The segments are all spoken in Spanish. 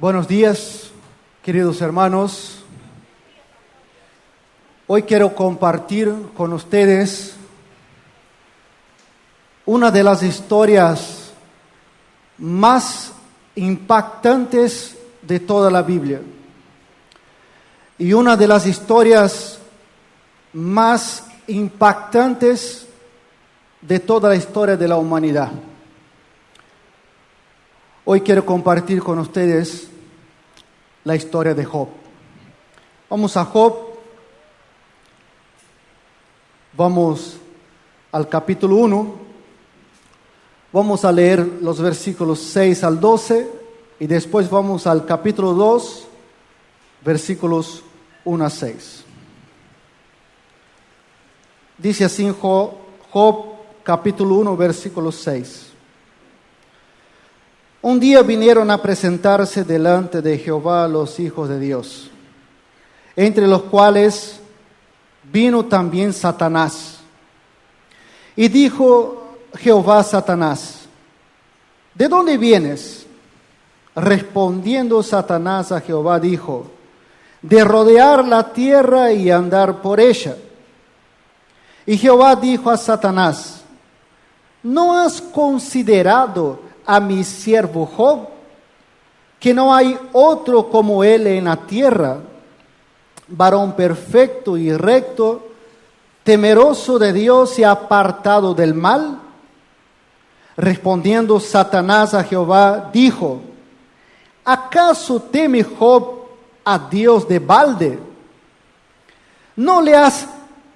Buenos días, queridos hermanos. Hoy quiero compartir con ustedes una de las historias más impactantes de toda la Biblia y una de las historias más impactantes de toda la historia de la humanidad. Hoy quiero compartir con ustedes la historia de Job. Vamos a Job, vamos al capítulo 1, vamos a leer los versículos 6 al 12 y después vamos al capítulo 2, versículos 1 a 6. Dice así Job capítulo 1, versículo 6. Un día vinieron a presentarse delante de Jehová los hijos de Dios, entre los cuales vino también Satanás. Y dijo Jehová a Satanás: ¿de dónde vienes? Respondiendo Satanás a Jehová dijo: de rodear la tierra y andar por ella. Y Jehová dijo a Satanás: ¿no has considerado a mi siervo Job, que no hay otro como él en la tierra, varón perfecto y recto, temeroso de Dios y apartado del mal? Respondiendo Satanás a Jehová, dijo: ¿acaso teme Job a Dios de balde? ¿No le has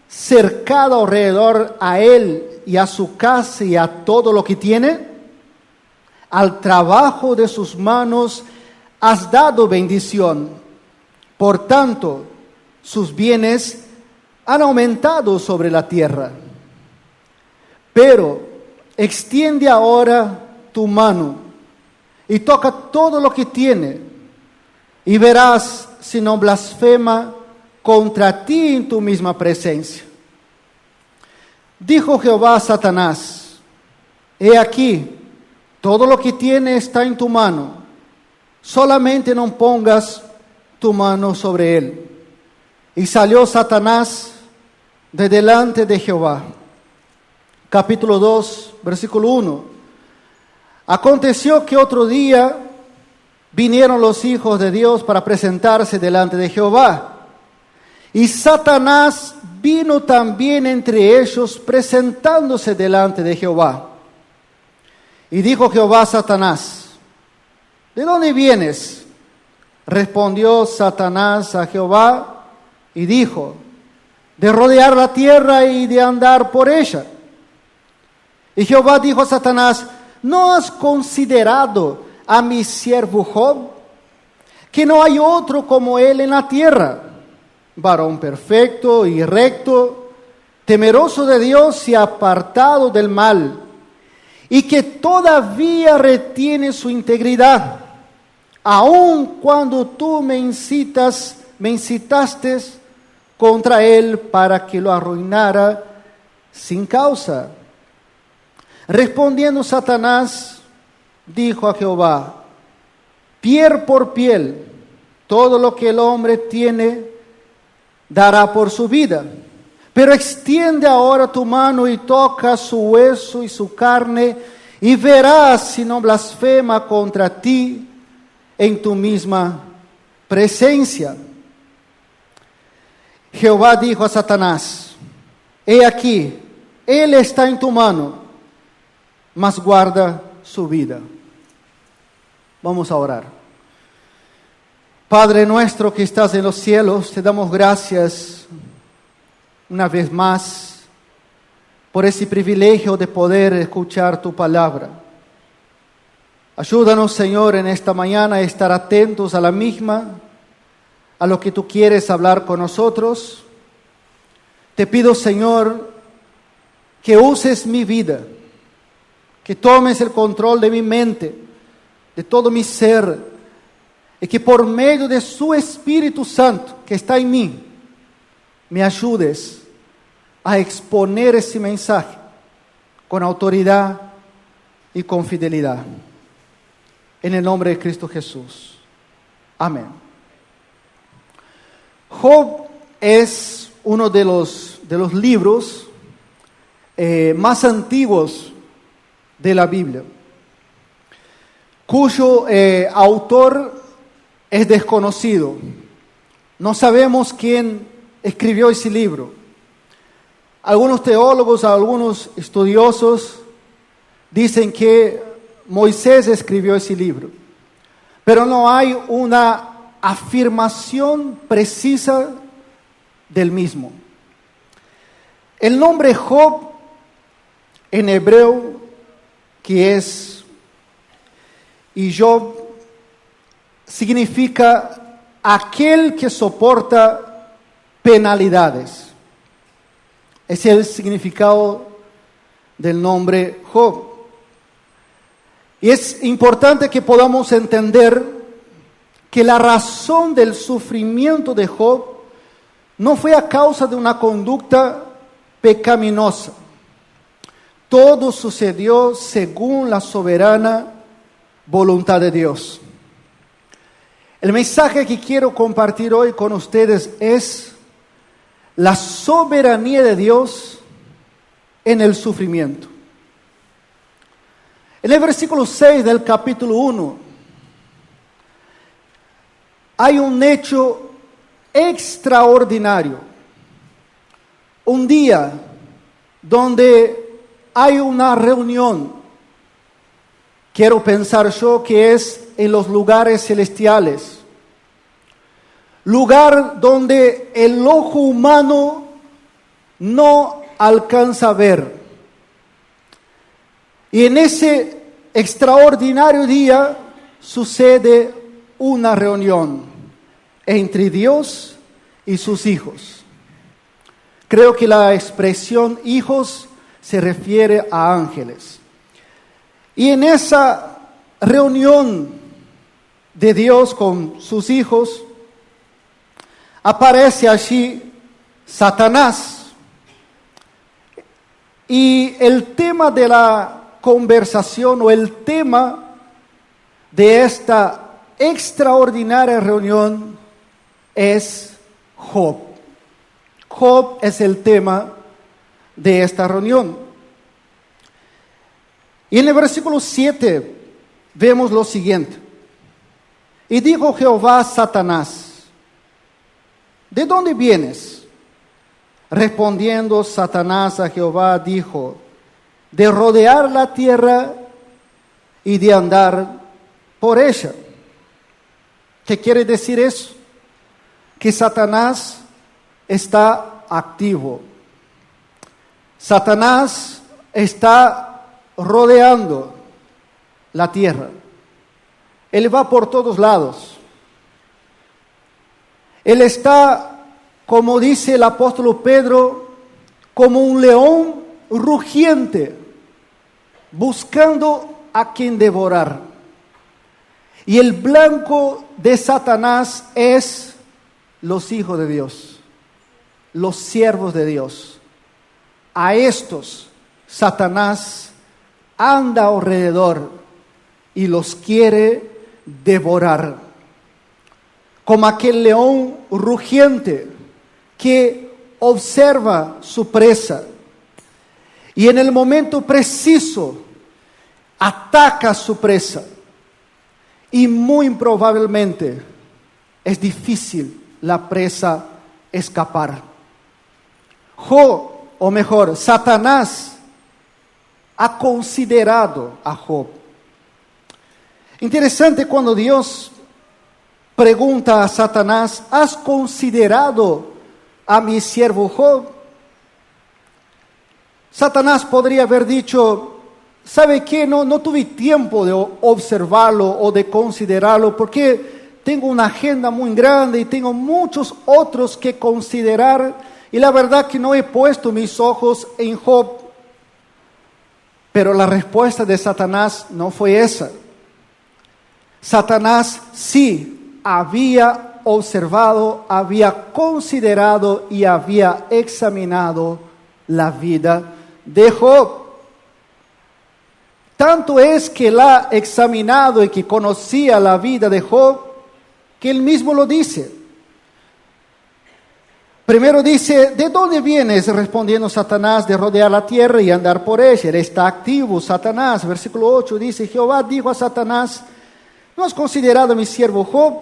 cercado alrededor a él y a su casa y a todo lo que tiene? Al trabajo de sus manos has dado bendición. Por tanto, sus bienes han aumentado sobre la tierra. Pero extiende ahora tu mano y toca todo lo que tiene, y verás si no blasfema contra ti en tu misma presencia. Dijo Jehová a Satanás: he aquí, todo lo que tiene está en tu mano, solamente no pongas tu mano sobre él. Y salió Satanás de delante de Jehová. Capítulo 2, versículo 1. Aconteció que otro día vinieron los hijos de Dios para presentarse delante de Jehová. Y Satanás vino también entre ellos, presentándose delante de Jehová. Y dijo Jehová a Satanás: ¿de dónde vienes? Respondió Satanás a Jehová y dijo: de rodear la tierra y de andar por ella. Y Jehová dijo a Satanás: ¿no has considerado a mi siervo Job, que no hay otro como él en la tierra, varón perfecto y recto, temeroso de Dios y apartado del mal, y que todavía retiene su integridad, aun cuando tú me incitaste contra él para que lo arruinara sin causa? Respondiendo Satanás, dijo a Jehová: piel por piel, todo lo que el hombre tiene dará por su vida. Pero extiende ahora tu mano y toca su hueso y su carne, y verás si no blasfema contra ti en tu misma presencia. Jehová dijo a Satanás: he aquí, él está en tu mano, mas guarda su vida. Vamos a orar. Padre nuestro que estás en los cielos, te damos gracias una vez más por ese privilegio de poder escuchar tu palabra. Ayúdanos, Señor, en esta mañana a estar atentos a la misma, a lo que tú quieres hablar con nosotros. Te pido, Señor, que uses mi vida, que tomes el control de mi mente, de todo mi ser, y que por medio de su Espíritu Santo que está en mí, me ayudes a exponer ese mensaje con autoridad y con fidelidad. En el nombre de Cristo Jesús. Amén. Job es uno de los libros más antiguos de la Biblia, cuyo autor es desconocido. No sabemos quién escribió ese libro. Algunos teólogos, algunos estudiosos dicen que Moisés escribió ese libro, pero no hay una afirmación precisa del mismo. El nombre Job en hebreo, que es Job, significa aquel que soporta penalidades. Ese es el significado del nombre Job. Y es importante que podamos entender que la razón del sufrimiento de Job no fue a causa de una conducta pecaminosa. Todo sucedió según la soberana voluntad de Dios. El mensaje que quiero compartir hoy con ustedes es la soberanía de Dios en el sufrimiento. En el versículo 6 del capítulo 1 hay un hecho extraordinario. Un día donde hay una reunión, quiero pensar yo que es en los lugares celestiales, lugar donde el ojo humano no alcanza a ver. Y en ese extraordinario día sucede una reunión entre Dios y sus hijos. Creo que la expresión hijos se refiere a ángeles. Y en esa reunión de Dios con sus hijos, aparece allí Satanás. Y el tema de la conversación o el tema de esta extraordinaria reunión es Job. Job es el tema de esta reunión. Y en el versículo 7 vemos lo siguiente. Y dijo Jehová a Satanás: ¿de dónde vienes? Respondiendo Satanás a Jehová dijo: de rodear la tierra y de andar por ella. ¿Qué quiere decir eso? Que Satanás está activo. Satanás está rodeando la tierra. Él va por todos lados. Él está, como dice el apóstol Pedro, como un león rugiente, buscando a quien devorar. Y el blanco de Satanás es los hijos de Dios, los siervos de Dios. A estos Satanás anda alrededor y los quiere devorar. Como aquel león rugiente que observa su presa y en el momento preciso ataca a su presa. Y muy probablemente es difícil la presa escapar. Job, o mejor, Satanás ha considerado a Job. Interesante cuando Dios pregunta a Satanás: ¿has considerado a mi siervo Job? Satanás podría haber dicho: ¿sabe qué? No tuve tiempo de observarlo o de considerarlo porque tengo una agenda muy grande y tengo muchos otros que considerar y la verdad que no he puesto mis ojos en Job. Pero la respuesta de Satanás no fue esa. Satanás sí había observado, había considerado y había examinado la vida de Job. Tanto es que la ha examinado y que conocía la vida de Job, que él mismo lo dice. Primero dice, ¿de dónde vienes? Respondiendo Satanás, de rodear la tierra y andar por ella. Él está activo, Satanás. Versículo 8 dice, Jehová dijo a Satanás, ¿no has considerado a mi siervo Job,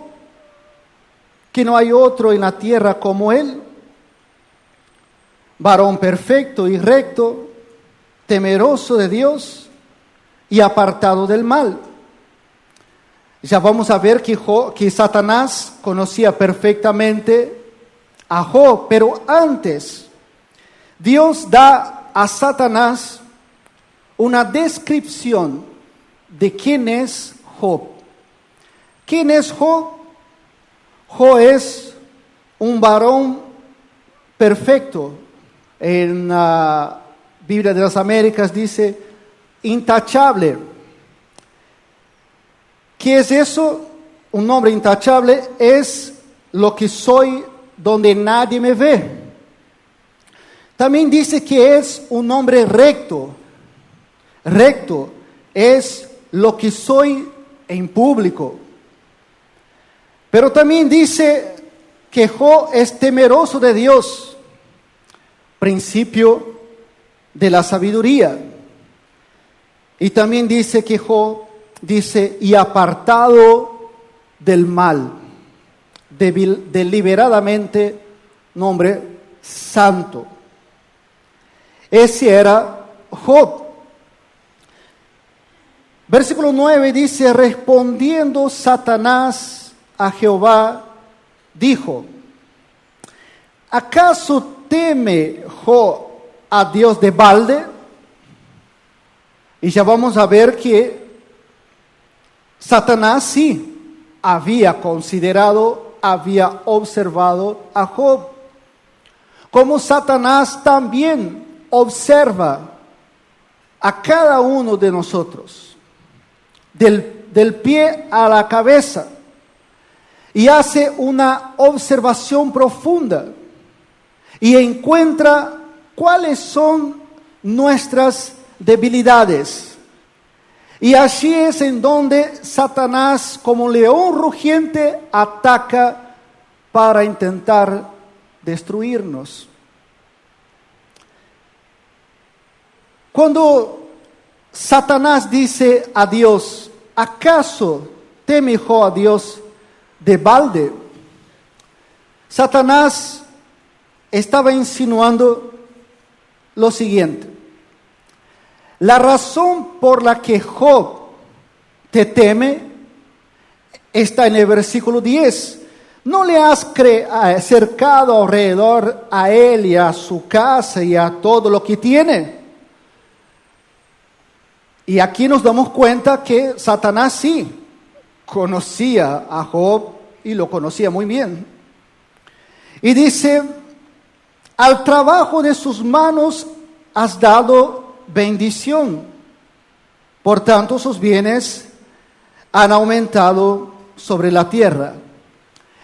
que no hay otro en la tierra como él? Varón perfecto y recto, temeroso de Dios y apartado del mal. Ya vamos a ver que Satanás conocía perfectamente a Job, pero antes Dios da a Satanás una descripción de quién es Job. ¿Quién es Job? Job es un varón perfecto. En la Biblia de las Américas dice intachable. ¿Qué es eso? Un hombre intachable es lo que soy donde nadie me ve. También dice que es un hombre recto. Recto es lo que soy en público. Pero también dice que Job es temeroso de Dios, principio de la sabiduría. Y también dice que Job dice, y apartado del mal, deliberadamente, un hombre santo. Ese era Job. Versículo 9 dice, respondiendo Satanás a Jehová, dijo, ¿acaso teme Job a Dios de balde? Y ya vamos a ver que Satanás sí había considerado, había observado a Job. Como Satanás también observa a cada uno de nosotros, del pie a la cabeza, y hace una observación profunda y encuentra cuáles son nuestras debilidades. Y allí es en donde Satanás, como león rugiente, ataca para intentar destruirnos. Cuando Satanás dice a Dios, ¿acaso teme Job a Dios de balde? Satanás estaba insinuando lo siguiente: la razón por la que Job te teme está en el versículo 10. ¿No le has cercado alrededor a él y a su casa y a todo lo que tiene? Y aquí nos damos cuenta que Satanás sí conocía a Job y lo conocía muy bien. Y dice, al trabajo de sus manos has dado bendición. Por tanto, sus bienes han aumentado sobre la tierra.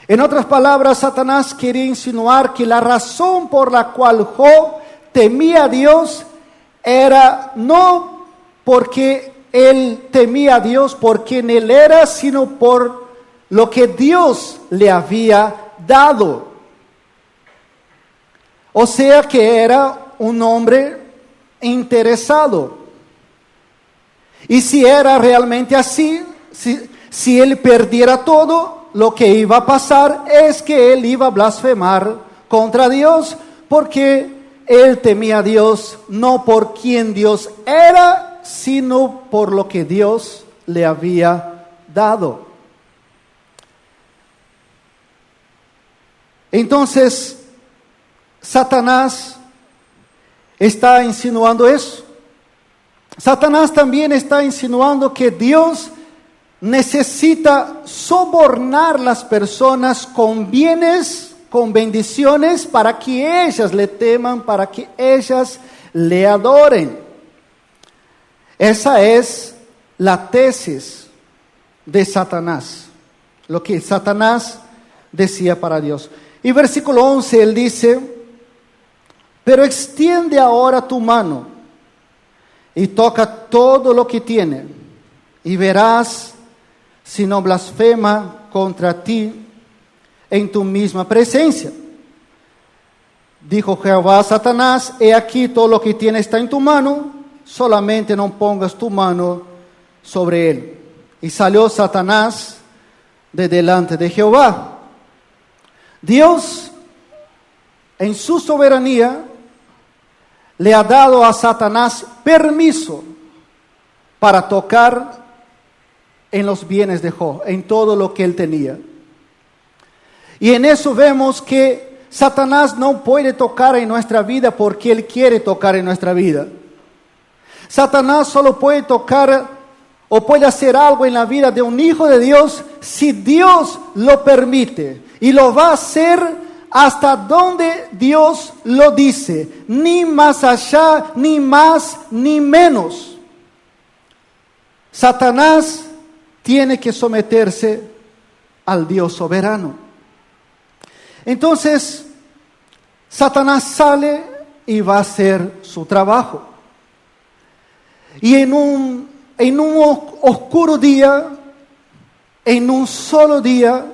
En otras palabras, Satanás quería insinuar que la razón por la cual Job temía a Dios era no porque él temía a Dios por quien él era, sino por lo que Dios le había dado. O sea que era un hombre interesado. Y si era realmente así, si él perdiera todo, lo que iba a pasar es que él iba a blasfemar contra Dios, porque él temía a Dios no por quien Dios era, sino por lo que Dios le había dado. Entonces, Satanás está insinuando eso. Satanás también está insinuando que Dios necesita sobornar las personas con bienes, con bendiciones, para que ellas le teman, para que ellas le adoren. Esa es la tesis de Satanás, lo que Satanás decía para Dios. Y versículo 11, él dice, pero extiende ahora tu mano y toca todo lo que tiene, y verás si no blasfema contra ti en tu misma presencia. Dijo Jehová a Satanás, he aquí todo lo que tienes está en tu mano, solamente no pongas tu mano sobre él. Y salió Satanás de delante de Jehová. Dios, en su soberanía, le ha dado a Satanás permiso para tocar en los bienes de Job, en todo lo que él tenía. Y en eso vemos que Satanás no puede tocar en nuestra vida porque él quiere tocar en nuestra vida. Satanás solo puede tocar o puede hacer algo en la vida de un hijo de Dios si Dios lo permite. Y lo va a hacer hasta donde Dios lo dice. Ni más allá, ni más, ni menos. Satanás tiene que someterse al Dios soberano. Entonces, Satanás sale y va a hacer su trabajo. Y en un oscuro día, en un solo día,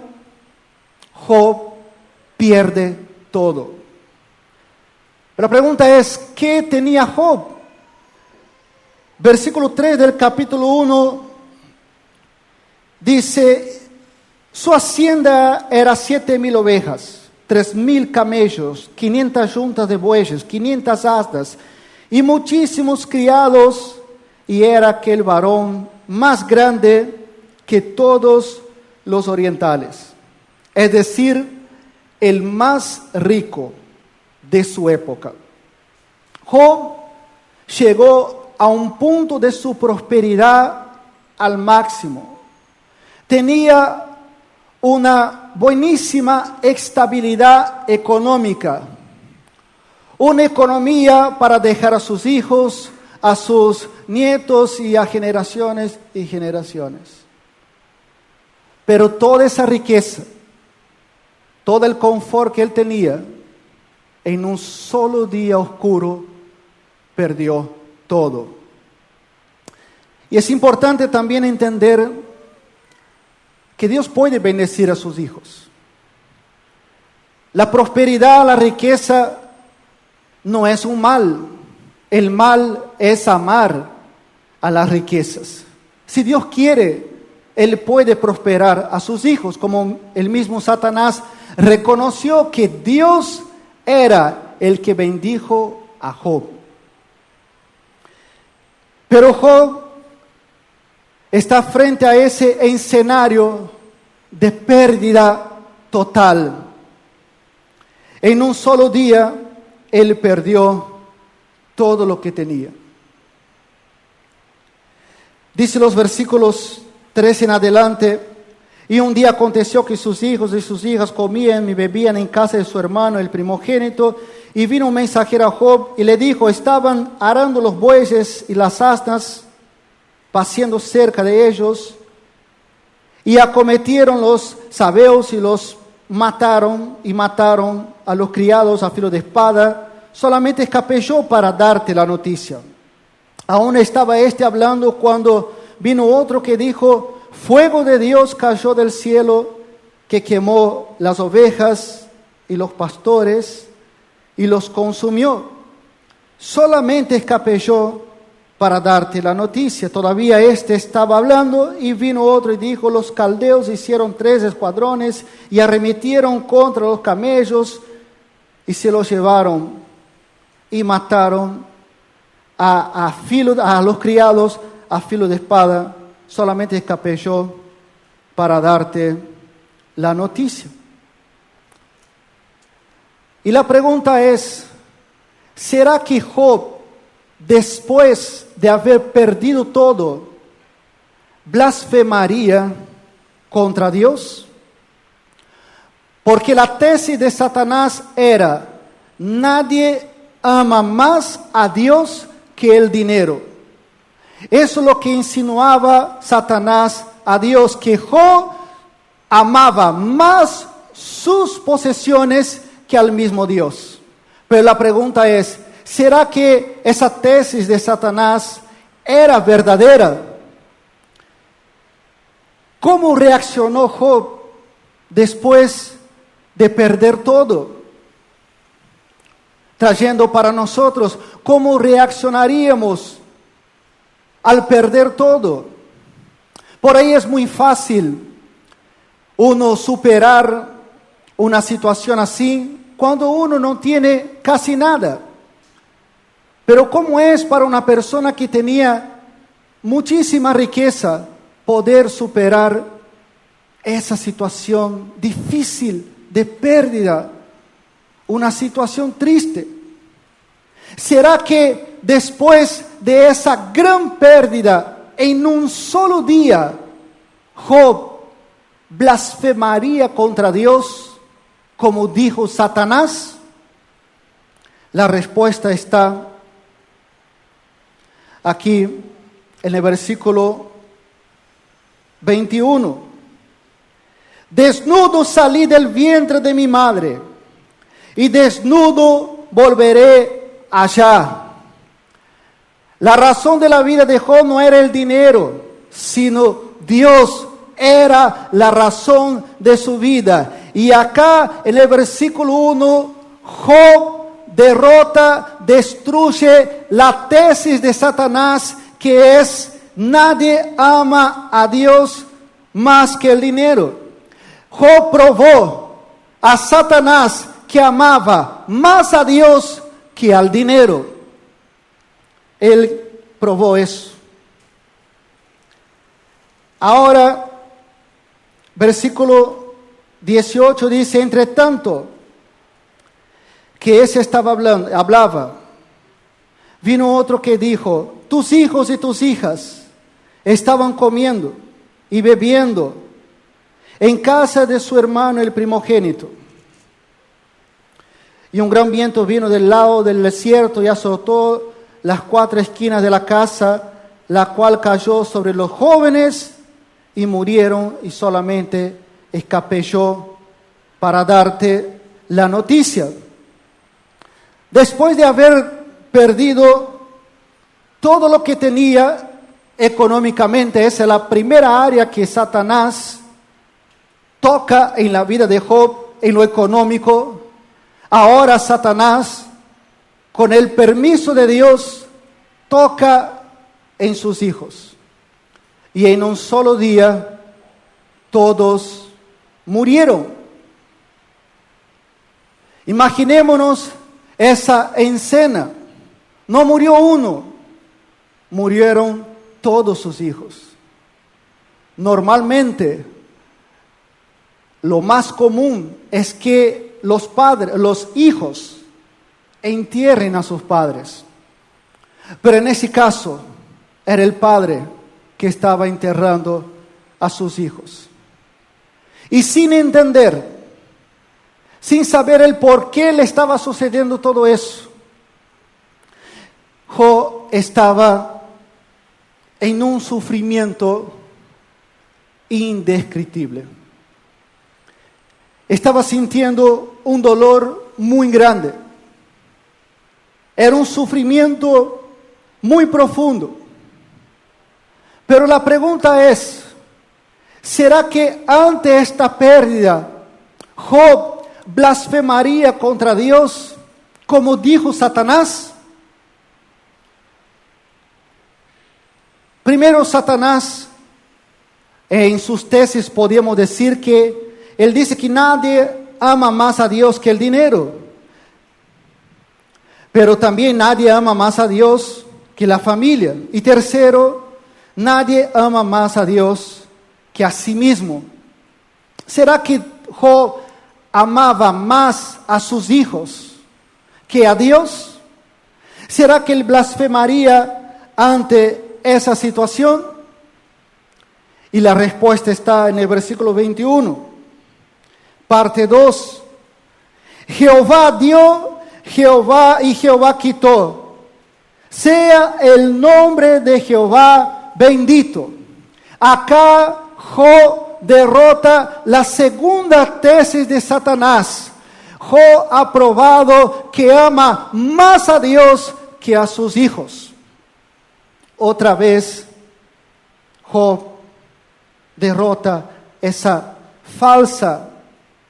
Job pierde todo. La pregunta es, ¿qué tenía Job? Versículo 3 del capítulo 1 dice, su hacienda era 7,000 ovejas, 3,000 camellos, 500 yuntas de bueyes, 500 asnas y muchísimos criados, y era aquel varón más grande que todos los orientales, es decir, el más rico de su época. Job llegó a un punto de su prosperidad al máximo. Tenía una buenísima estabilidad económica, una economía para dejar a sus hijos, a sus nietos y a generaciones y generaciones. Pero toda esa riqueza, todo el confort que él tenía, en un solo día oscuro, perdió todo. Y es importante también entender que Dios puede bendecir a sus hijos. La prosperidad, la riqueza, no es un mal. El mal es amar a las riquezas. Si Dios quiere, Él puede prosperar a sus hijos, como el mismo Satanás reconoció que Dios era el que bendijo a Job. Pero Job está frente a ese escenario de pérdida total. En un solo día, él perdió todo lo que tenía. Dice los versículos 3 en adelante, y un día aconteció que sus hijos y sus hijas comían y bebían en casa de su hermano, el primogénito, y vino un mensajero a Job y le dijo, estaban arando los bueyes y las asnas, paseando cerca de ellos, y acometieron los sabeos y los mataron, y mataron a los criados a filo de espada. Solamente escapé yo para darte la noticia. Aún estaba hablando cuando vino otro que dijo, fuego de Dios cayó del cielo que quemó las ovejas y los pastores y los consumió. Solamente escapé yo para darte la noticia. Todavía estaba hablando y vino otro y dijo, los caldeos hicieron 3 escuadrones y arremetieron contra los camellos y se los llevaron y mataron a los criados a filo de espada. Solamente escapé yo para darte la noticia. Y la pregunta es, ¿será que Job, después de haber perdido todo, blasfemaría contra Dios? Porque la tesis de Satanás era, nadie ama más a Dios que el dinero. Eso es lo que insinuaba Satanás a Dios, que Job amaba más sus posesiones que al mismo Dios. Pero la pregunta es, ¿será que esa tesis de Satanás era verdadera? ¿Cómo reaccionó Job después de perder todo, trayendo para nosotros cómo reaccionaríamos al perder todo. Por ahí es muy fácil uno superar una situación así cuando uno no tiene casi nada. Pero ¿cómo es para una persona que tenía muchísima riqueza poder superar esa situación difícil de pérdida, una situación triste? ¿Será que después de esa gran pérdida, en un solo día, Job blasfemaría contra Dios, como dijo Satanás? La respuesta está aquí en el versículo 21. Desnudo salí del vientre de mi madre, y desnudo volveré allá. La razón de la vida de Job no era el dinero, sino Dios era la razón de su vida. Y acá en el versículo 1, Job derrota, destruye la tesis de Satanás, que es: nadie ama a Dios más que el dinero. Job probó a Satanás que amaba más a Dios que al dinero. Él probó eso. Ahora, versículo 18 dice: entre tanto que ese hablaba, vino otro que dijo: tus hijos y tus hijas estaban comiendo y bebiendo en casa de su hermano el primogénito. Y un gran viento vino del lado del desierto y azotó las 4 esquinas de la casa, la cual cayó sobre los jóvenes y murieron, y solamente escapé yo para darte la noticia. Después de haber perdido todo lo que tenía económicamente, esa es la primera área que Satanás toca en la vida de Job, en lo económico. Ahora Satanás, con el permiso de Dios, toca en sus hijos. Y en un solo día todos murieron. Imaginémonos esa escena. No murió uno, murieron todos sus hijos. Normalmente, lo más común es que los hijos entierren a sus padres. Pero en ese caso, era el padre que estaba enterrando a sus hijos. Y sin entender, sin saber el por qué le estaba sucediendo todo eso, Job estaba en un sufrimiento indescriptible. Estaba sintiendo un dolor muy grande. Era un sufrimiento muy profundo. Pero la pregunta es: ¿será que ante esta pérdida Job blasfemaría contra Dios como dijo Satanás? Primero, Satanás, en sus tesis podríamos decir que él dice que nadie ama más a Dios que el dinero. Pero también nadie ama más a Dios que la familia. Y tercero, nadie ama más a Dios que a sí mismo. ¿Será que Job amaba más a sus hijos que a Dios? ¿Será que él blasfemaría ante esa situación? Y la respuesta está en el versículo 21, parte 2. Jehová dio, Jehová y Jehová quitó. Sea el nombre de Jehová bendito. Acá Job derrota la segunda tesis de Satanás. Job ha probado que ama más a Dios que a sus hijos. Otra vez, Job derrota esa falsa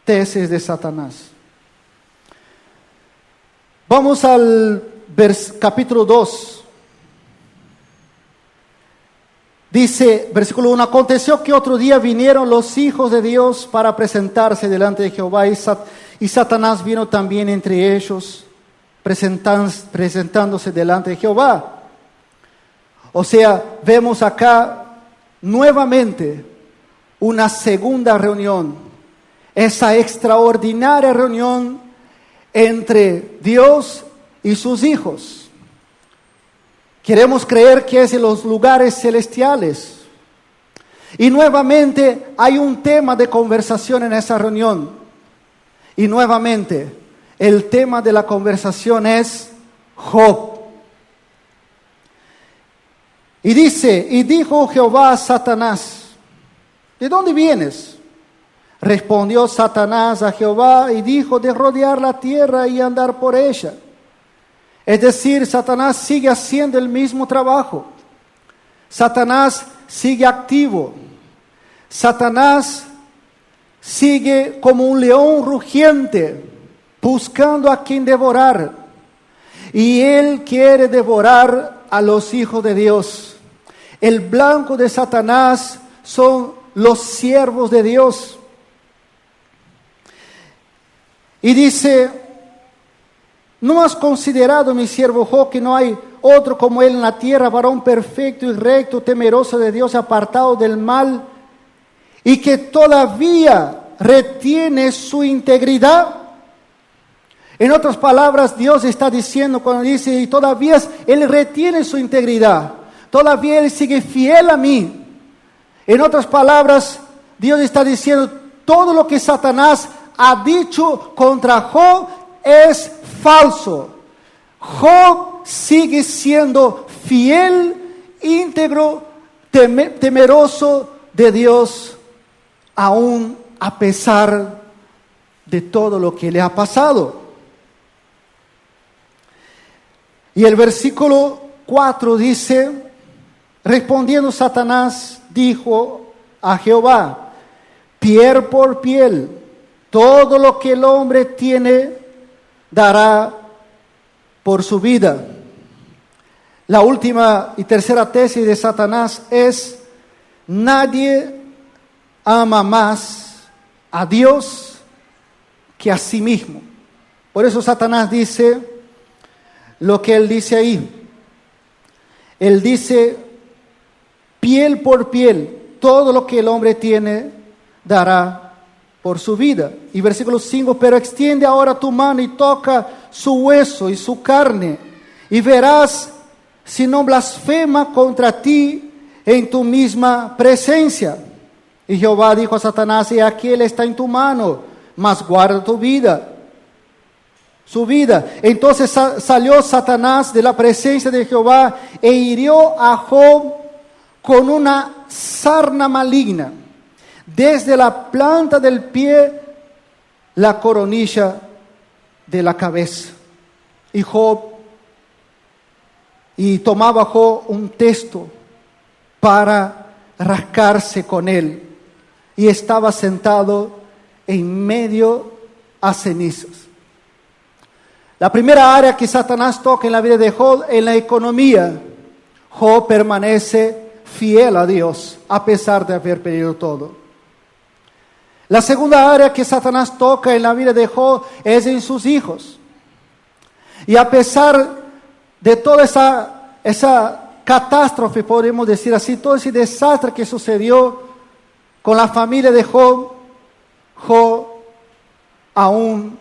tesis de Satanás. Vamos al capítulo 2. Dice, versículo 1, aconteció que otro día vinieron los hijos de Dios para presentarse delante de Jehová, y Satanás vino también entre ellos, presentándose delante de Jehová. O sea, vemos acá nuevamente una segunda reunión, esa extraordinaria reunión entre Dios y sus hijos. Queremos creer que es en los lugares celestiales. Y nuevamente hay un tema de conversación en esa reunión. Y nuevamente el tema de la conversación es Job. Y dice, y dijo Jehová a Satanás, ¿de dónde vienes? Respondió Satanás a Jehová y dijo, de rodear la tierra y andar por ella. Es decir, Satanás sigue haciendo el mismo trabajo. Satanás sigue activo. Satanás sigue como un león rugiente, buscando a quien devorar. Y él quiere devorar a los hijos de Dios. El blanco de Satanás son los siervos de Dios. Y dice, ¿no has considerado, mi siervo Job, que no hay otro como él en la tierra, varón perfecto y recto, temeroso de Dios, apartado del mal, y que todavía retiene su integridad? En otras palabras, Dios está diciendo cuando dice, y todavía él retiene su integridad, todavía él sigue fiel a mí. En otras palabras, Dios está diciendo, todo lo que Satanás ha dicho contra Job es falso. Job sigue siendo fiel, íntegro, temeroso de Dios, aún a pesar de todo lo que le ha pasado. Y el versículo 4 dice, respondiendo Satanás, dijo a Jehová, piel por piel, todo lo que el hombre tiene dará por su vida. La última y tercera tesis de Satanás es, nadie ama más a Dios que a sí mismo. Por eso Satanás dice lo que él dice ahí. Él dice, piel por piel, todo lo que el hombre tiene dará por su vida. Y versículo 5, pero extiende ahora tu mano y toca su hueso y su carne, y verás si no blasfema contra ti en tu misma presencia. Y Jehová dijo a Satanás, y aquí él está en tu mano, mas guarda tu vida, su vida. Entonces salió Satanás de la presencia de Jehová e hirió a Job con una sarna maligna, desde la planta del pie, la coronilla de la cabeza. Y tomaba Job un testo para rascarse con él, y estaba sentado en medio a cenizas. La primera área que Satanás toca en la vida de Job es la economía. Job permanece fiel a Dios a pesar de haber perdido todo. La segunda área que Satanás toca en la vida de Job es en sus hijos. Y a pesar de toda esa catástrofe, podemos decir así, todo ese desastre que sucedió con la familia de Job, Job aún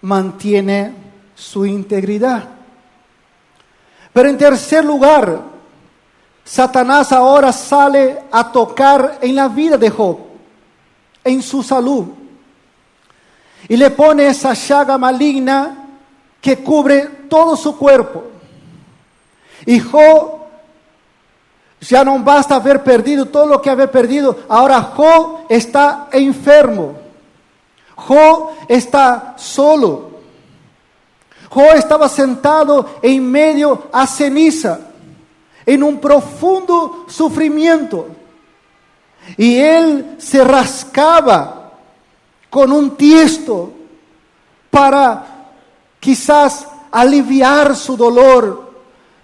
mantiene su integridad. Pero en tercer lugar, Satanás ahora sale a tocar en la vida de Job, en su salud, y le pone esa llaga maligna que cubre todo su cuerpo. Y Job, ya no basta haber perdido todo lo que había perdido, ahora Job está enfermo, Job está solo, Job estaba sentado en medio a ceniza, en un profundo sufrimiento. Y él se rascaba con un tiesto para quizás aliviar su dolor,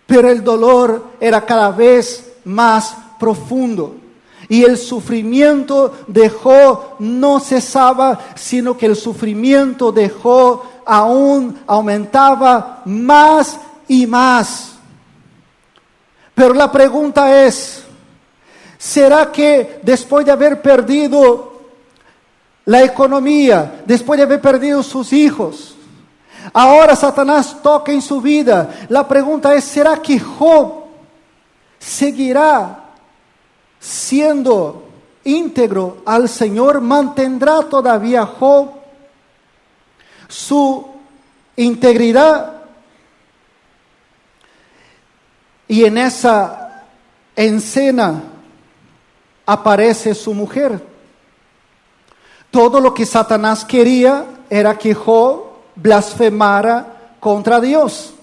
pero el dolor era cada vez más profundo. Y el sufrimiento no cesaba, sino que el sufrimiento aún aumentaba más y más. Pero la pregunta es, ¿será que después de haber perdido la economía, después de haber perdido sus hijos, ahora Satanás toca en su vida? La pregunta es, ¿será que Job seguirá siendo íntegro al Señor? ¿Mantendrá todavía Job su integridad? Y en esa escena aparece su mujer. Todo lo que Satanás quería era que Job blasfemara contra Dios.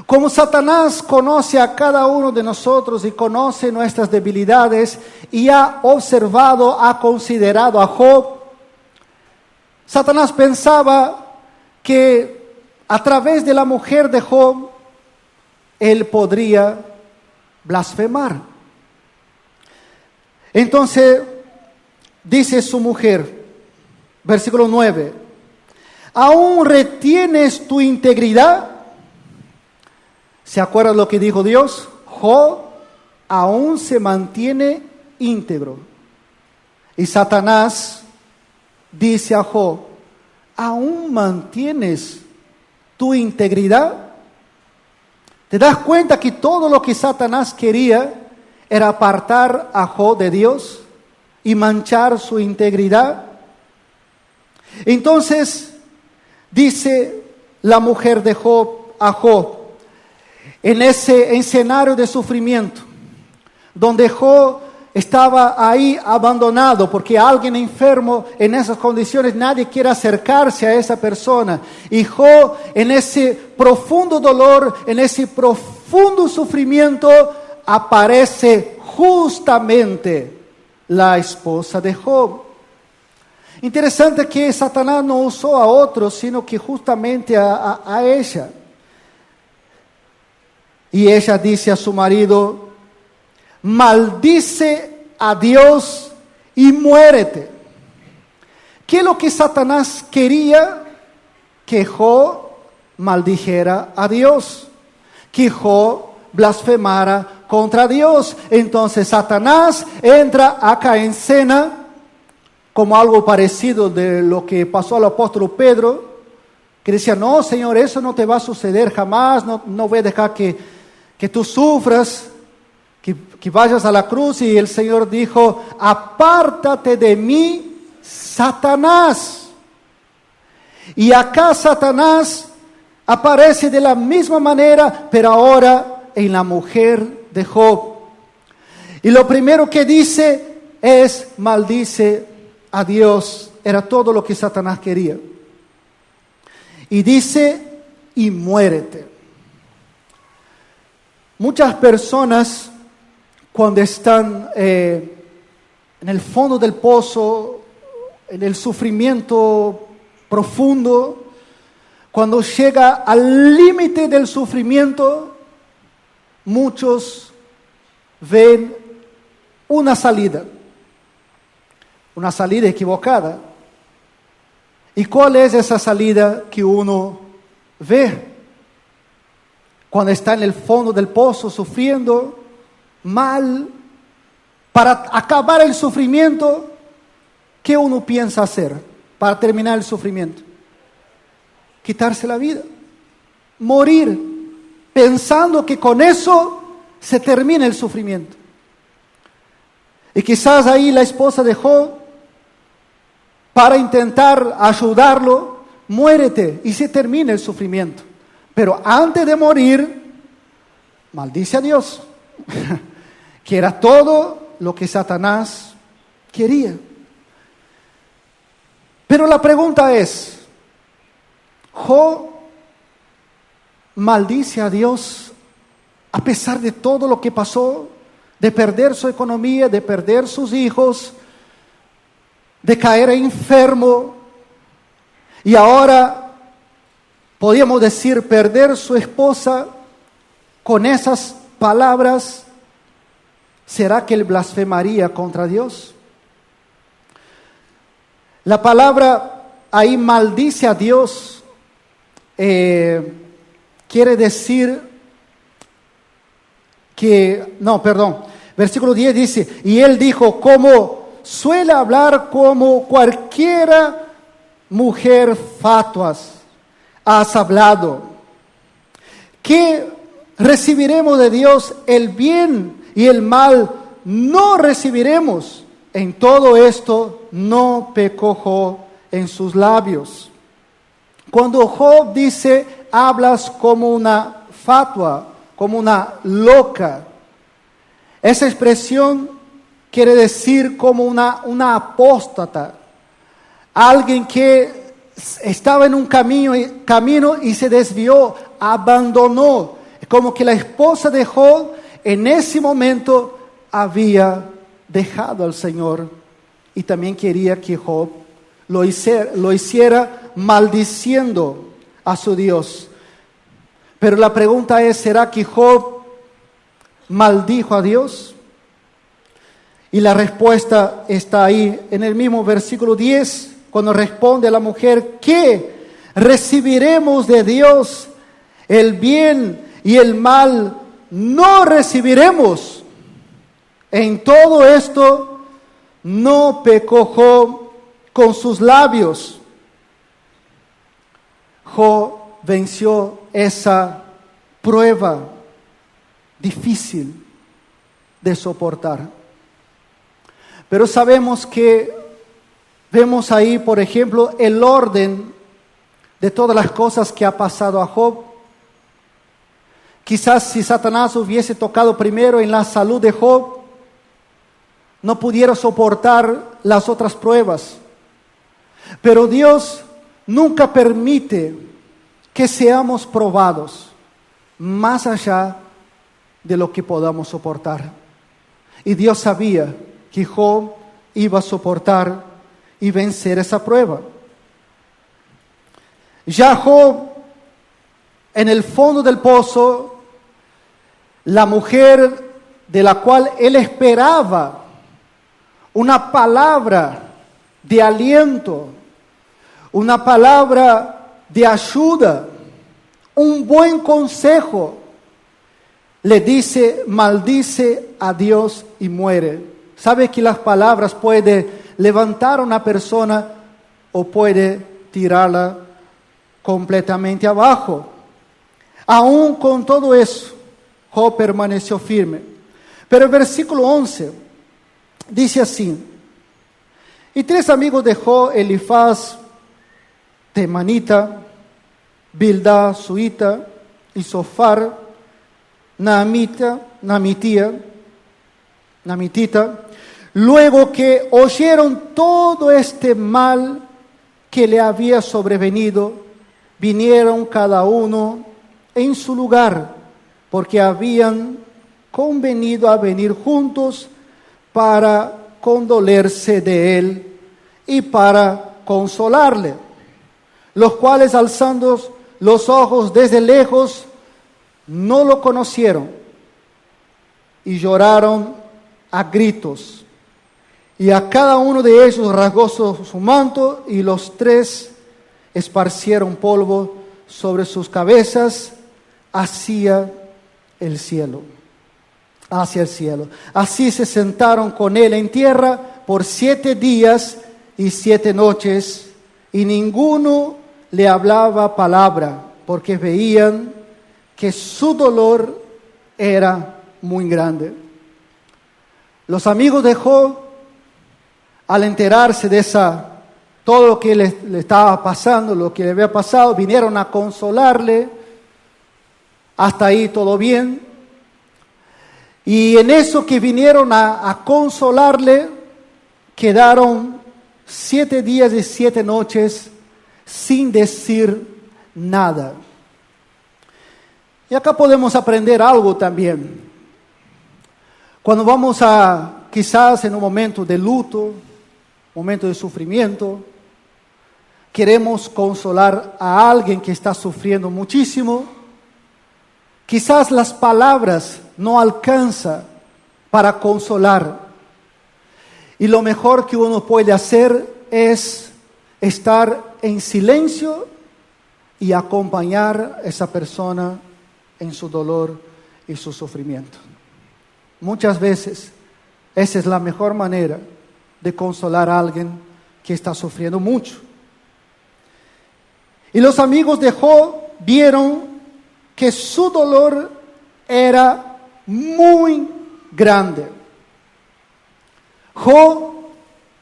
Como Satanás conoce a cada uno de nosotros y conoce nuestras debilidades y ha observado, ha considerado a Job, Satanás pensaba que a través de la mujer de Job, él podría blasfemar. Entonces, dice su mujer, versículo 9, ¿aún retienes tu integridad? ¿Se acuerdan lo que dijo Dios? Job aún se mantiene íntegro. Y Satanás dice a Job, ¿aún mantienes tu integridad? ¿Te das cuenta que todo lo que Satanás quería era apartar a Job de Dios y manchar su integridad? Entonces dice la mujer de Job a Job, en ese escenario de sufrimiento, donde Job estaba ahí abandonado, porque alguien enfermo en esas condiciones, nadie quiere acercarse a esa persona. Y Job, en ese profundo dolor, en ese profundo sufrimiento, aparece justamente la esposa de Job. Interesante que Satanás no usó a otros, sino que justamente a ella. Y ella dice a su marido, maldice a Dios y muérete. ¿Qué es lo que Satanás quería? Que Job maldijera a Dios, que Job blasfemara contra Dios. Entonces Satanás entra acá en escena como algo parecido de lo que pasó al apóstol Pedro, que decía, no, Señor, eso no te va a suceder jamás, no voy a dejar que tú sufras, que vayas a la cruz. Y el Señor dijo, apártate de mí, Satanás. Y acá Satanás aparece de la misma manera, pero ahora en la mujer de Job. Y lo primero que dice es, maldice a Dios. Era todo lo que Satanás quería. Y dice, y muérete. Muchas personas, cuando están en el fondo del pozo, en el sufrimiento profundo, cuando llega al límite del sufrimiento, muchos ven una salida equivocada. ¿Y cuál es esa salida que uno ve? Cuando está en el fondo del pozo sufriendo mal, para acabar el sufrimiento, ¿qué uno piensa hacer para terminar el sufrimiento? Quitarse la vida, morir, pensando que con eso se termina el sufrimiento. Y quizás ahí la esposa de Job, para intentar ayudarlo, muérete y se termina el sufrimiento. Pero antes de morir, maldice a Dios, que era todo lo que Satanás quería. Pero la pregunta es, ¿Job maldice a Dios a pesar de todo lo que pasó? De perder su economía, de perder sus hijos. de caer enfermo y ahora, podríamos decir, perder su esposa con esas palabras. ¿Será que él blasfemaría contra Dios? La palabra ahí maldice a Dios, quiere decir versículo 10 dice, y él dijo, como suele hablar como cualquiera mujer fatuas, has hablado. ¿Qué recibiremos de Dios? El bien y el mal no recibiremos. En todo esto no pecó Job en sus labios. Cuando Job dice, hablas como una fatua, como una loca, esa expresión quiere decir como una apóstata, alguien que estaba en un camino y se desvió, abandonó, como que la esposa de Job en ese momento había dejado al Señor y también quería que Job lo hiciera maldiciendo a su Dios. Pero la pregunta es, ¿será que Job maldijo a Dios? Y la respuesta está ahí en el mismo versículo 10, cuando responde a la mujer, ¿qué recibiremos de Dios? El bien y el mal no recibiremos. En todo esto no pecó Job con sus labios. Job venció esa prueba difícil de soportar. Pero sabemos que vemos ahí, por ejemplo, el orden de todas las cosas que ha pasado a Job. Quizás si Satanás hubiese tocado primero en la salud de Job, no pudiera soportar las otras pruebas. Pero Dios nunca permite que seamos probados más allá de lo que podamos soportar. Y Dios sabía que Job iba a soportar y vencer esa prueba. Ya Job, en el fondo del pozo, la mujer de la cual él esperaba una palabra de aliento, una palabra de ayuda, un buen consejo, le dice, maldice a Dios y muere. ¿Sabe que las palabras pueden levantar a una persona o puede tirarla completamente abajo? Aún con todo eso, Job permaneció firme. Pero el versículo 11 dice así: y 3 amigos de Job, Elifaz, Temanita, Bildad, Suita, y Sofar, Namitita, luego que oyeron todo este mal que le había sobrevenido, vinieron cada uno en su lugar, porque habían convenido a venir juntos para condolerse de él y para consolarle, los cuales, alzando los ojos desde lejos, no lo conocieron y lloraron a gritos. Y a cada uno de ellos rasgó su manto, y los 3 esparcieron polvo sobre sus cabezas hacia el cielo. Así se sentaron con él en tierra por 7 días y 7 noches, y ninguno le hablaba palabra, porque veían que su dolor era muy grande. Los amigos de Job, al enterarse de todo lo que le estaba pasando, lo que le había pasado, vinieron a consolarle. Hasta ahí todo bien. Y en eso que vinieron a consolarle, quedaron 7 días y 7 noches sin decir nada. Y acá podemos aprender algo también. Cuando vamos quizás en un momento de luto, momento de sufrimiento, queremos consolar a alguien que está sufriendo muchísimo. Quizás las palabras no alcanzan para consolar. Y lo mejor que uno puede hacer es estar en silencio y acompañar a esa persona en su dolor y su sufrimiento. Muchas veces esa es la mejor manera de consolar a alguien que está sufriendo mucho. Y los amigos de Job vieron que su dolor era muy grande. Job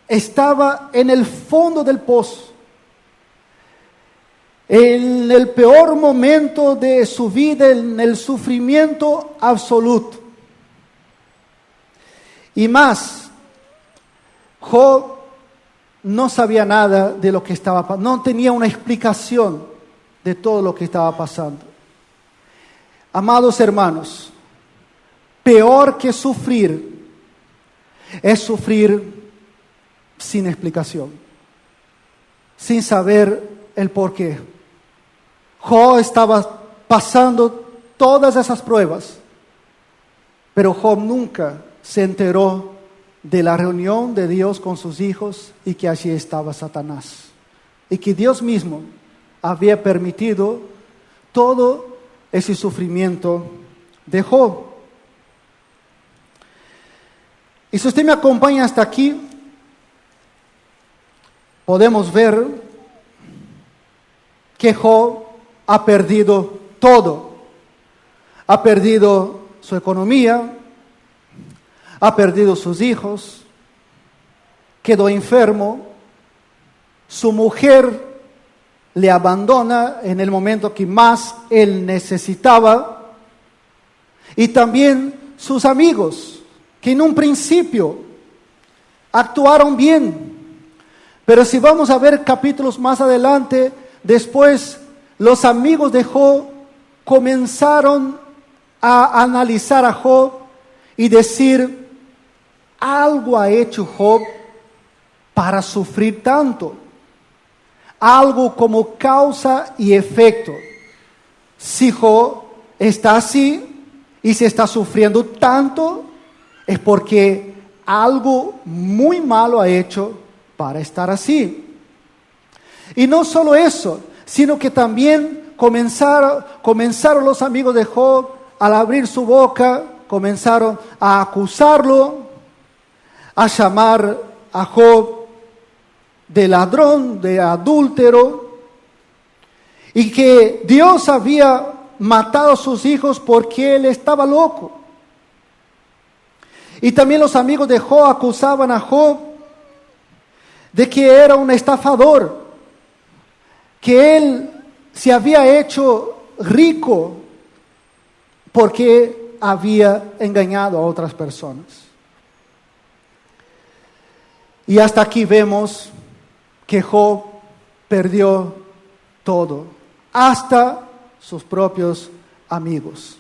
estaba en el fondo del pozo, en el peor momento de su vida, en el sufrimiento absoluto. Y más, Job no sabía nada de lo que estaba pasando, no tenía una explicación de todo lo que estaba pasando. Amados hermanos, peor que sufrir es sufrir sin explicación, sin saber el porqué. Job estaba pasando todas esas pruebas, pero Job nunca se enteró de la reunión de Dios con sus hijos y que allí estaba Satanás. Y que Dios mismo había permitido todo ese sufrimiento de Job. Y si usted me acompaña hasta aquí, podemos ver que Job ha perdido todo. Ha perdido su economía, ha perdido sus hijos, quedó enfermo, su mujer le abandona en el momento que más él necesitaba, y también sus amigos, que en un principio actuaron bien, pero si vamos a ver capítulos más adelante, después los amigos de Job comenzaron a analizar a Job y decir: algo ha hecho Job para sufrir tanto. Algo como causa y efecto. Si Job está así y se está sufriendo tanto, es porque algo muy malo ha hecho para estar así. Y no solo eso, sino que también comenzaron los amigos de Job, al abrir su boca, comenzaron a acusarlo, a llamar a Job de ladrón, de adúltero, y que Dios había matado a sus hijos porque él estaba loco. Y también los amigos de Job acusaban a Job de que era un estafador, que él se había hecho rico porque había engañado a otras personas. Y hasta aquí vemos que Job perdió todo, hasta sus propios amigos.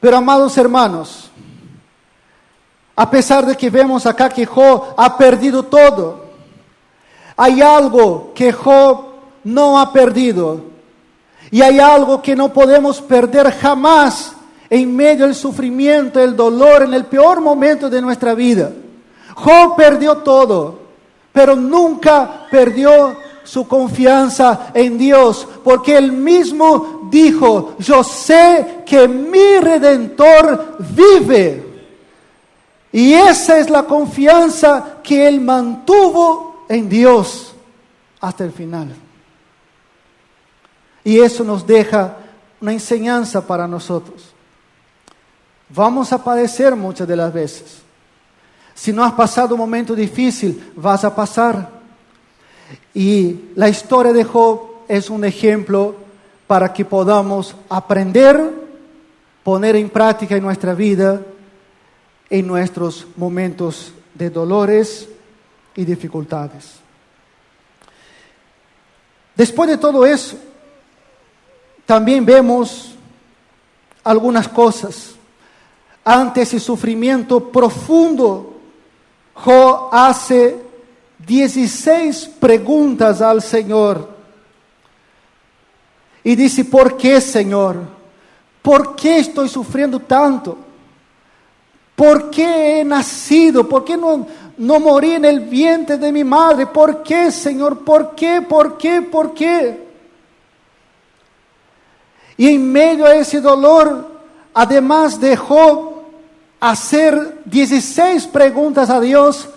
Pero amados hermanos, a pesar de que vemos acá que Job ha perdido todo, hay algo que Job no ha perdido, y hay algo que no podemos perder jamás en medio del sufrimiento, el dolor, en el peor momento de nuestra vida. Job perdió todo, pero nunca perdió su confianza en Dios, porque él mismo dijo: yo sé que mi Redentor vive. Y esa es la confianza que él mantuvo en Dios hasta el final. Y eso nos deja una enseñanza para nosotros. Vamos a padecer muchas de las veces. Si no has pasado un momento difícil, vas a pasar. Y la historia de Job es un ejemplo para que podamos aprender, poner en práctica en nuestra vida, en nuestros momentos de dolores y dificultades. Después de todo eso, también vemos algunas cosas. Ante ese sufrimiento profundo, Job hace 16 preguntas al Señor. Y dice, ¿por qué, Señor? ¿Por qué estoy sufriendo tanto? ¿Por qué he nacido? ¿Por qué no morí en el vientre de mi madre? ¿Por qué, Señor? ¿Por qué? ¿Por qué? ¿Por qué? Y en medio de ese dolor, además de Job hacer 16 preguntas a Dios,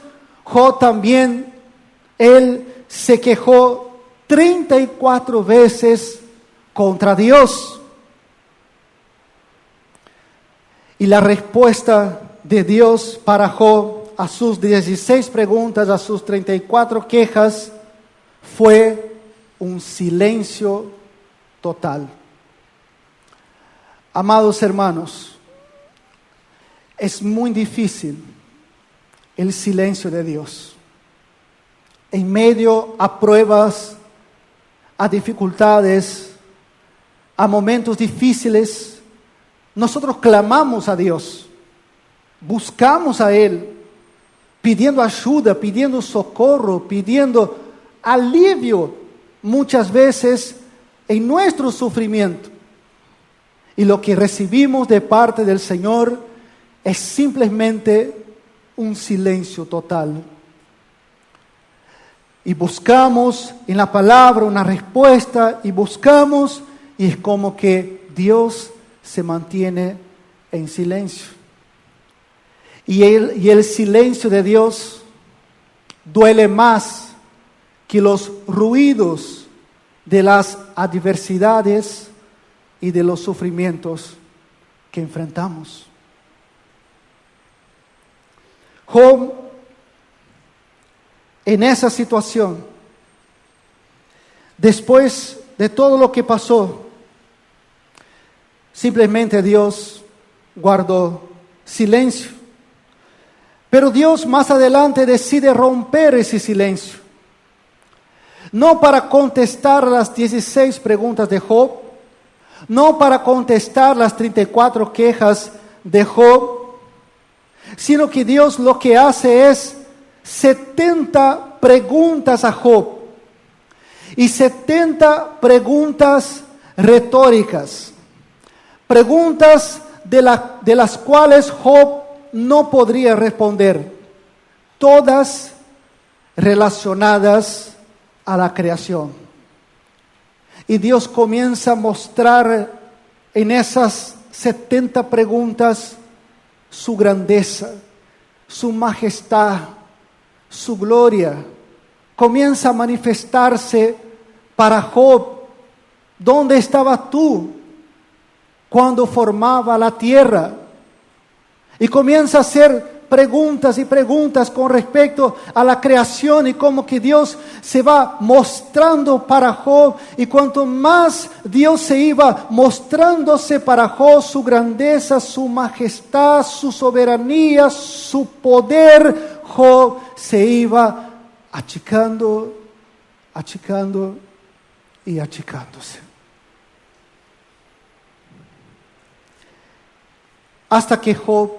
Job también, él se quejó 34 veces contra Dios. Y la respuesta de Dios para Job a sus 16 preguntas, a sus 34 quejas, fue un silencio total. Amados hermanos, es muy difícil el silencio de Dios. En medio a pruebas, a dificultades, a momentos difíciles, nosotros clamamos a Dios, buscamos a Él, pidiendo ayuda, pidiendo socorro, pidiendo alivio muchas veces en nuestro sufrimiento. Y lo que recibimos de parte del Señor es simplemente un silencio total. Y buscamos en la palabra una respuesta, y buscamos, y es como que Dios se mantiene en silencio. Y el silencio de Dios duele más que los ruidos de las adversidades y de los sufrimientos que enfrentamos. Job, en esa situación, después de todo lo que pasó, simplemente Dios guardó silencio. Pero Dios más adelante decide romper ese silencio. No para contestar las 16 preguntas de Job, no para contestar las 34 quejas de Job, sino que Dios lo que hace es 70 preguntas a Job. Y 70 preguntas retóricas. Preguntas de las cuales Job no podría responder. Todas relacionadas a la creación. Y Dios comienza a mostrar en esas 70 preguntas su grandeza, su majestad, su gloria. Comienza a manifestarse para Job. ¿Dónde estabas tú cuando formaba la tierra? Y comienza a hacer preguntas y preguntas con respecto a la creación y cómo que Dios se va mostrando para Job. Y cuanto más Dios se iba mostrándose para Job, su grandeza, su majestad, su soberanía, su poder, Job se iba achicando, achicando y achicándose. Hasta que Job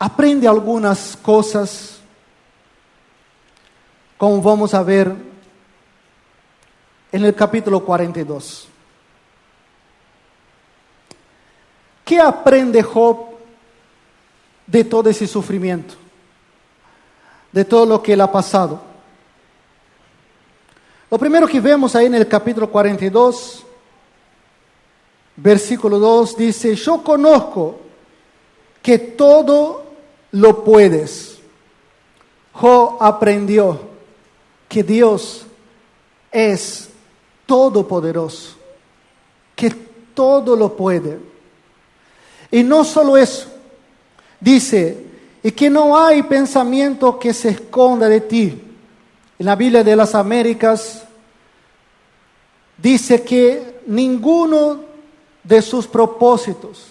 aprende algunas cosas, como vamos a ver en el capítulo 42. ¿Qué aprende Job de todo ese sufrimiento? De todo lo que él ha pasado. Lo primero que vemos ahí en el capítulo 42, versículo 2, dice: yo conozco que todo lo puedes. Job aprendió que Dios es todopoderoso, que todo lo puede. Y no solo eso, dice, y que no hay pensamiento que se esconda de ti. En la Biblia de las Américas dice que ninguno de sus propósitos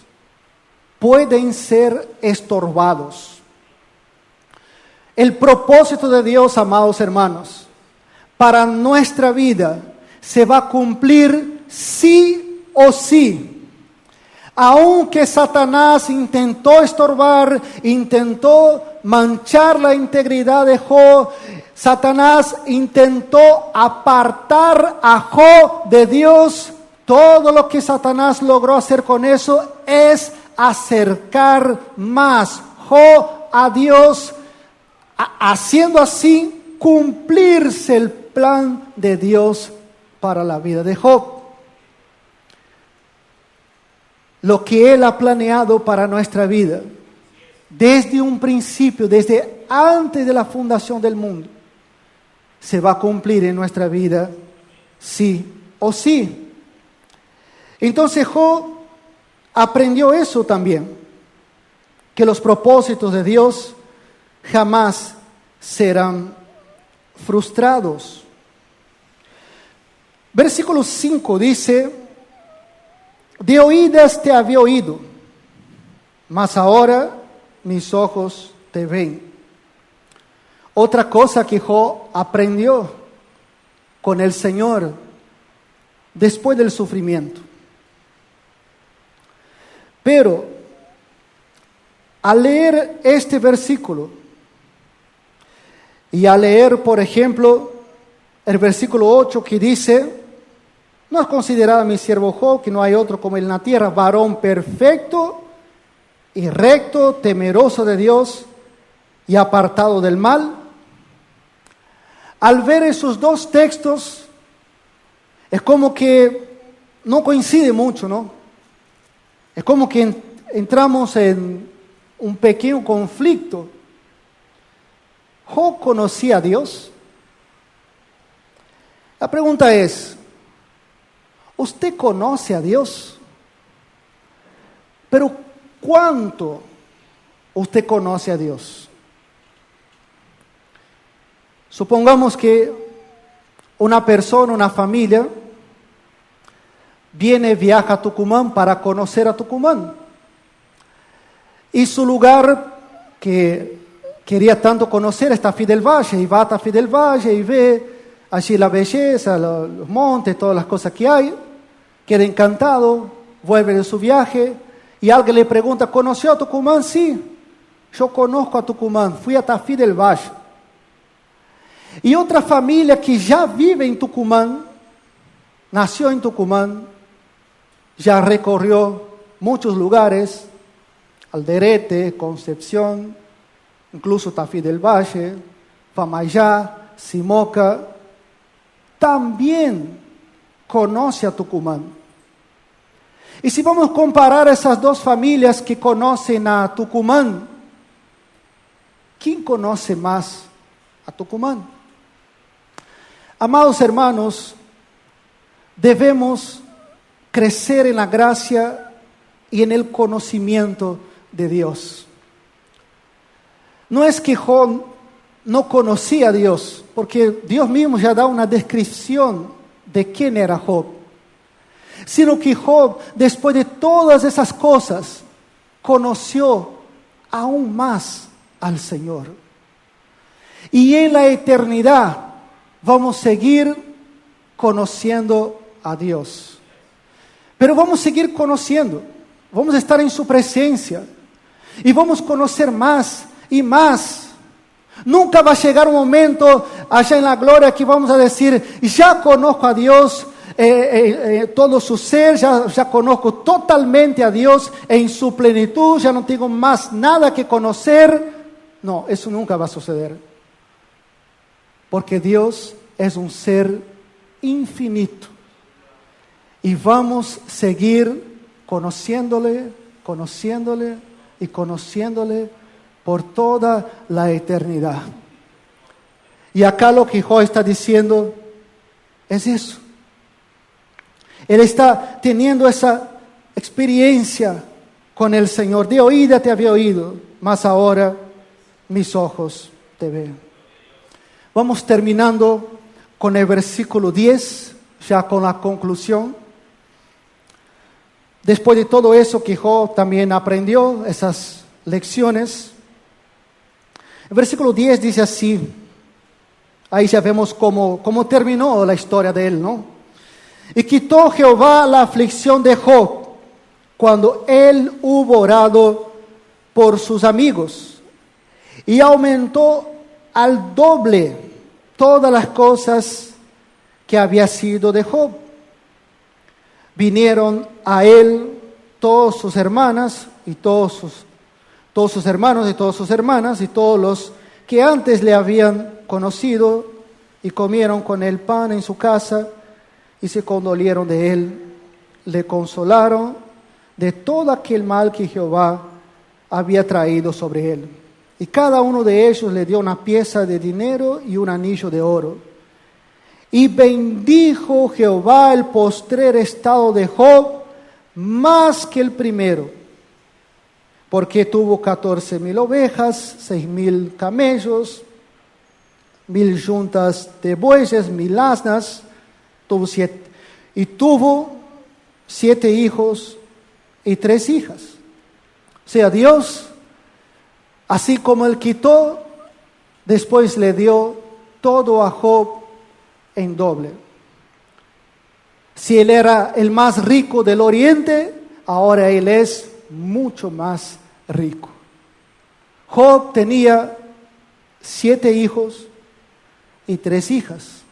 pueden ser estorbados. El propósito de Dios, amados hermanos, para nuestra vida se va a cumplir sí o sí. Aunque Satanás intentó estorbar, intentó manchar la integridad de Job. Satanás intentó apartar a Job de Dios. Todo lo que Satanás logró hacer con eso es acercar más Job a Dios, haciendo así cumplirse el plan de Dios para la vida de Job. Lo que Él ha planeado para nuestra vida, desde un principio, desde antes de la fundación del mundo, se va a cumplir en nuestra vida, sí o sí. Entonces Job aprendió eso también, que los propósitos de Dios jamás serán frustrados. Versículo 5 dice: de oídas te había oído, mas ahora mis ojos te ven. Otra cosa que Job aprendió con el Señor después del sufrimiento. Pero al leer este versículo y al leer, por ejemplo, el versículo 8 que dice: ¿no has considerado a mi siervo Job, que no hay otro como él en la tierra, varón perfecto y recto, temeroso de Dios y apartado del mal? Al ver esos dos textos, es como que no coincide mucho, ¿no? Es como que entramos en un pequeño conflicto. ¿Job conocía a Dios? La pregunta es: ¿usted conoce a Dios? Pero ¿cuánto usted conoce a Dios? Supongamos que una persona, una familia, viaja a Tucumán para conocer a Tucumán. Y su lugar que quería tanto conocer es Tafí del Valle, y va a Tafí del Valle y ve allí la belleza, los montes, todas las cosas que hay, queda encantado, vuelve de su viaje y alguien le pregunta: ¿conoció a Tucumán? Sí, yo conozco a Tucumán, fui a Tafí del Valle. Y otra familia que ya vive en Tucumán, nació en Tucumán, ya recorrió muchos lugares, Alderete, Concepción, incluso Tafí del Valle, Famayá, Simoca, también conoce a Tucumán. Y si vamos a comparar esas dos familias que conocen a Tucumán, ¿quién conoce más a Tucumán? Amados hermanos, debemos crecer en la gracia y en el conocimiento de Dios. No es que Job no conocía a Dios, porque Dios mismo ya da una descripción de quién era Job, sino que Job, después de todas esas cosas, conoció aún más al Señor. Y en la eternidad vamos a seguir conociendo a Dios. Pero vamos a seguir conociendo, vamos a estar en su presencia y vamos a conocer más y más. Nunca va a llegar un momento allá en la gloria que vamos a decir: ya conozco a Dios, todo su ser, ya conozco totalmente a Dios en su plenitud, ya no tengo más nada que conocer. No, eso nunca va a suceder, porque Dios es un ser infinito y vamos a seguir conociéndole y conociéndole por toda la eternidad. Y acá lo que Job está diciendo es eso. Él está teniendo esa experiencia con el Señor. De oída te había oído, mas ahora mis ojos te ven. Vamos terminando con el versículo 10, ya con la conclusión. Después de todo eso que Job también aprendió, esas lecciones, el versículo 10 dice así, ahí ya vemos cómo terminó la historia de él, ¿no? Y quitó Jehová la aflicción de Job cuando él hubo orado por sus amigos. y aumentó al doble todas las cosas que había sido de Job. Vinieron a él todas sus hermanas y todos sus hermanos y todas sus hermanas y todos los que antes le habían conocido y comieron con él pan en su casa y se condolieron de él, le consolaron de todo aquel mal que Jehová había traído sobre él. Y cada uno de ellos le dio una pieza de dinero y un anillo de oro. Y bendijo Jehová el postrer estado de Job más que el primero, porque tuvo 14,000 ovejas, 6,000 camellos, 1,000 yuntas de bueyes, 1,000 asnas, tuvo 7 hijos y 3 hijas. O sea, Dios, así como Él quitó, después le dio todo a Job en doble. Si él era el más rico del oriente, ahora él es mucho más rico. Job tenía 7 hijos y 3 hijas.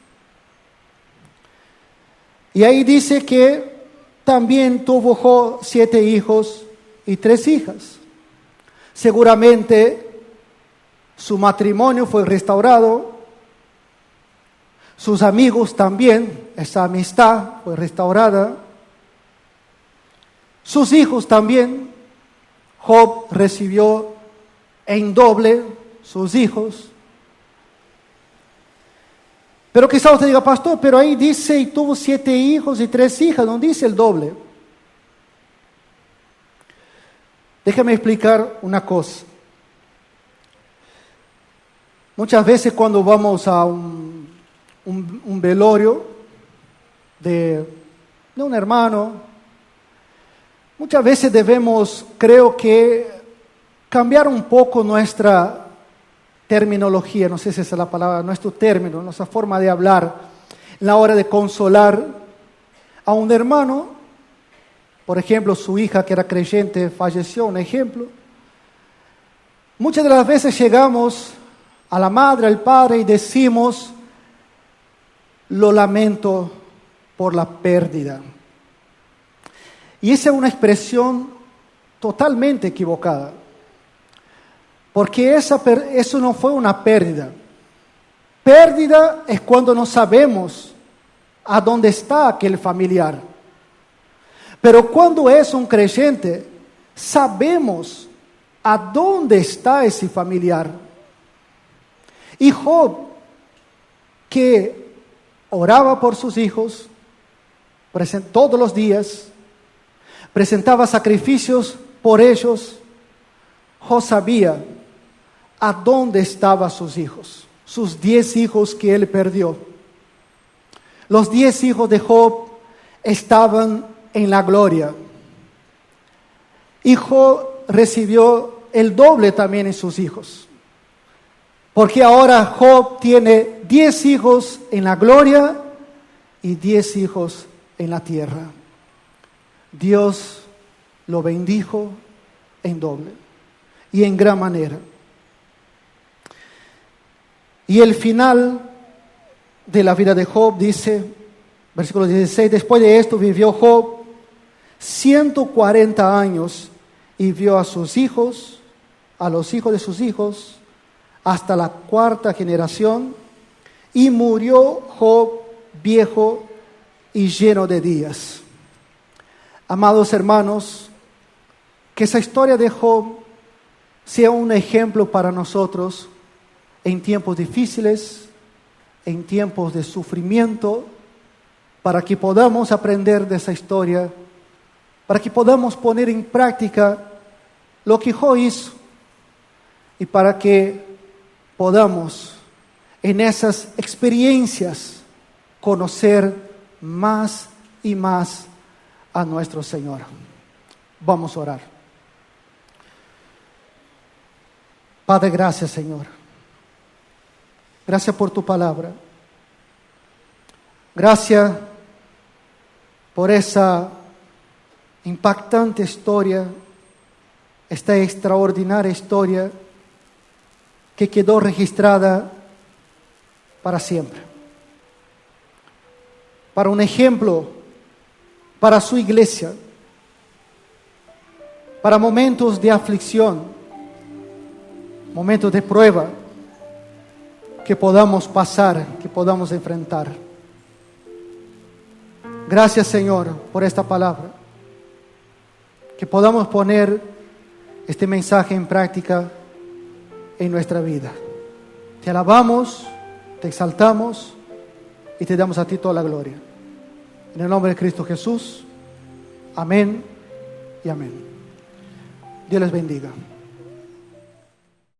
Y ahí dice que también tuvo Job 7 hijos y 3 hijas. Seguramente su matrimonio fue restaurado. Sus amigos también, esa amistad fue restaurada. Sus hijos también, Job recibió en doble sus hijos. Pero quizá usted diga, pastor, pero ahí dice y tuvo 7 hijos y 3 hijas, no dice el doble. Déjame explicar una cosa. Muchas veces cuando vamos a un velorio de un hermano, muchas veces debemos, creo que, cambiar un poco nuestra terminología, no sé si esa es la palabra, nuestro término, nuestra forma de hablar, en la hora de consolar a un hermano. Por ejemplo, su hija que era creyente falleció, un ejemplo. Muchas de las veces llegamos a la madre, al padre y decimos: lo lamento por la pérdida. Y esa es una expresión totalmente equivocada, porque eso no fue una pérdida. Pérdida es cuando no sabemos a dónde está aquel familiar. Pero cuando es un creyente, sabemos a dónde está ese familiar. Y Job, que oraba por sus hijos todos los días, presentaba sacrificios por ellos, Job sabía a dónde estaban sus hijos, sus 10 hijos que él perdió. Los 10 hijos de Job estaban en la gloria. Y Job recibió el doble también en sus hijos. Porque ahora Job tiene 10 hijos en la gloria y 10 hijos en la tierra. Dios lo bendijo en doble y en gran manera. Y el final de la vida de Job dice, versículo 16, después de esto vivió Job 140 años y vio a sus hijos, a los hijos de sus hijos, hasta la 4ª generación, y murió Job viejo y lleno de días. Amados hermanos, que esa historia de Job sea un ejemplo para nosotros en tiempos difíciles, en tiempos de sufrimiento, para que podamos aprender de esa historia, para que podamos poner en práctica lo que Job hizo y para que podamos en esas experiencias conocer más y más a nuestro Señor. Vamos a orar. Padre, gracias, Señor. Gracias por tu palabra. Gracias por esa impactante historia, esta extraordinaria historia que quedó registrada para siempre. Para un ejemplo para su iglesia, para momentos de aflicción, momentos de prueba que podamos pasar, que podamos enfrentar. Gracias, Señor, por esta palabra. Que podamos poner este mensaje en práctica en nuestra vida. Te alabamos, te exaltamos y te damos a ti toda la gloria. En el nombre de Cristo Jesús. Amén y amén. Dios les bendiga.